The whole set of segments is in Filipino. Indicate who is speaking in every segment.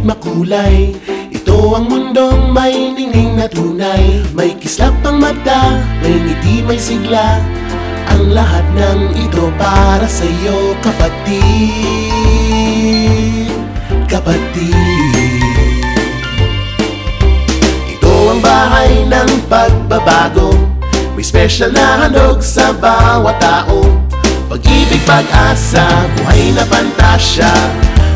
Speaker 1: makulay. Ito ang mundong may ningning na tunay. May kislap ang mata, may ngiti, may sigla. Ang lahat ng ito para sa'yo, kapatid. Kapatid. Ito ang bahay ng pagbabago. May special na handog sa bawat tao. Pag-ibig, pag-asa, buhay na pantasya.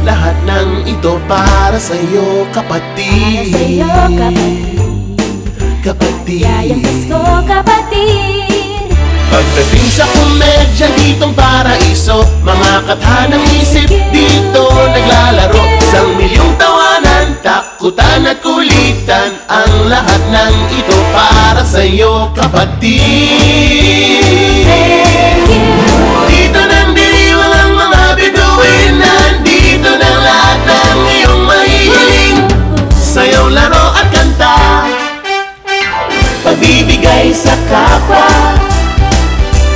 Speaker 1: Lahat ng ito para sa'yo, kapatid.
Speaker 2: Para sa'yo, kapatid.
Speaker 1: Kapatid.
Speaker 2: Yayang Pasko, kapatid.
Speaker 1: Pagdating sa komedya ditong paraiso, mga kathanang isip dito naglalaro. Isang milyong tawanan, takutan at kulitan. Ang lahat ng ito para sa'yo, kapatid. Dito nang diriwang ang mga bituin. Nandito ng lahat ng iyong mahihiling. Sayaw, laro at kanta, pagbibigay sa kapwa,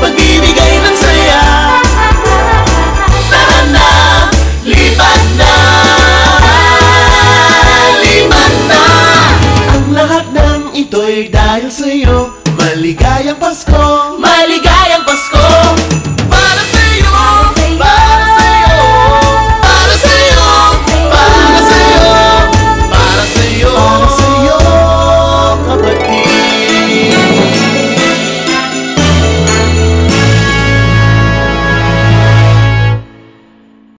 Speaker 1: pagbibigay ng saya. Tara na, lipat na, lipat na. Ang lahat ng ito'y dahil sa'yo. Maligayang Pasko, maligayang Pasko.